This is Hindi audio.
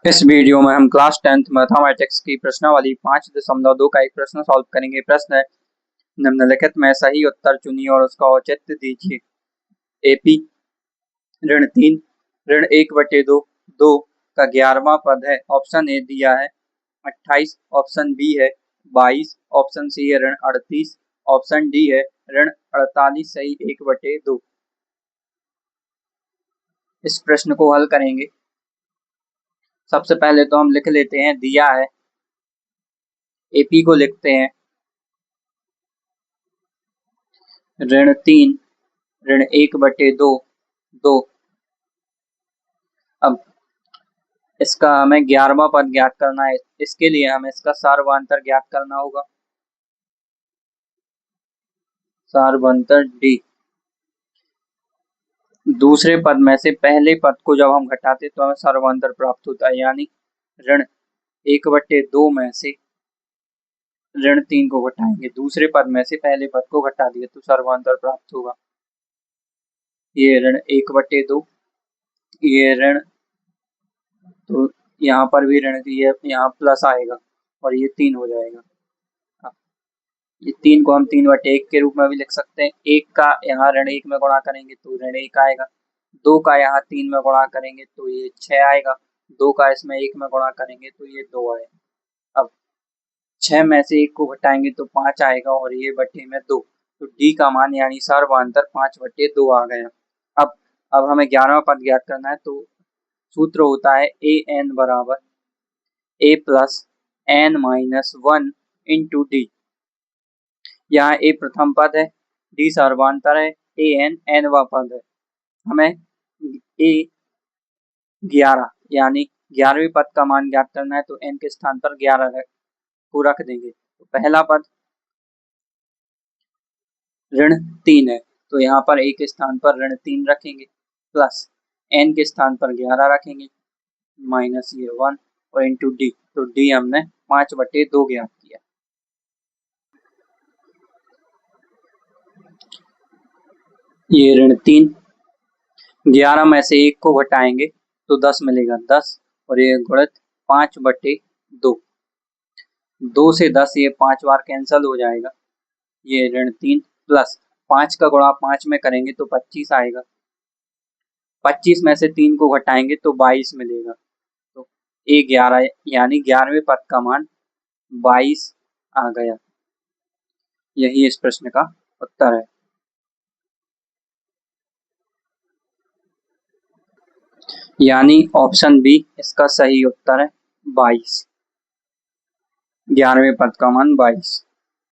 इस वीडियो में हम क्लास 10th मैथमेटिक्स की प्रश्नावली 5.2 का एक प्रश्न सॉल्व करेंगे। प्रश्न है, निम्नलिखित में सही उत्तर चुनिए और उसका औचित्य दीजिए। एपी ऋण 3 ऋण 1/2 2 का 11वां पद है। ऑप्शन ए दिया है 28, ऑप्शन बी है 22, ऑप्शन सी है ऋण 38, ऑप्शन डी है ऋण 48 सही 1/2। इस प्रश्न को हल करेंगे। सबसे पहले तो हम लिख लेते हैं, दिया है एपी को लिखते हैं ऋण 3 ऋण 1/2 2। अब इसका हमें 11वां पद ज्ञात करना है। इसके लिए हमें इसका सार्वधातुक ज्ञात करना होगा। सार्वधातुक डी। दूसरे पद में से पहले पद को जब हम घटाते तो हमें सार्वधातुक प्राप्त होता है, यानी ऋण 1/2 में से ऋण 3 को घटाएंगे, दूसरे पद में से पहले पद को घटा दिए तो सार्वधातुक प्राप्त होगा। ये ऋण 1/2, ये ऋण, तो यहाँ पर भी ऋण, ये यहाँ प्लस आएगा और ये 3 हो जाएगा। ये 3 को हम 3/1 के रूप में भी लिख सकते हैं। 1 का यहाँ ऋण 1 में गुणा करेंगे तो ऋण 1 आएगा। 2 का यहाँ 3 में गुणा करेंगे तो ये 6 आएगा। 2 का इसमें 1 में गुणा करेंगे तो ये 2 आएगा। अब 6 में से 1 को घटाएंगे तो 5 आएगा और ये बटे में 2, तो डी का मान यानी सार्वधातुक 5/2 आ गया। अब हमें 11वां पद ज्ञात करना है, तो सूत्र होता है ए एन बराबर a plus n minus 1 into d. यहाँ ए प्रथम पद है, डी सार्वधातुक है, ए एन एनवा पद है। हमें ए 11 यानी 11वें पद का मान ज्ञात करना है, तो एन के स्थान पर 11 को रख देंगे। तो पहला पद ऋण 3 है, तो यहाँ पर ए के स्थान पर ऋण 3 रखेंगे, प्लस एन के स्थान पर 11 रखेंगे, माइनस ये 1 और इंटू डी। तो डी हमने 5/2 ज्ञात किया। ये ऋण 3, 11 में से 1 को घटाएंगे तो 10 मिलेगा, 10 और ये गुणित 5/2। 2 से 10 ये 5 बार कैंसल हो जाएगा। ये ऋण 3 प्लस 5 का गुणा 5 में करेंगे तो 25 आएगा। 25 में से 3 को घटाएंगे तो 22 मिलेगा। तो ए 11 यानी 11वें पद का मान 22 आ गया। यही इस प्रश्न का उत्तर है। यानी ऑप्शन बी इसका सही उत्तर है, 22। 11वें पद का मान 22।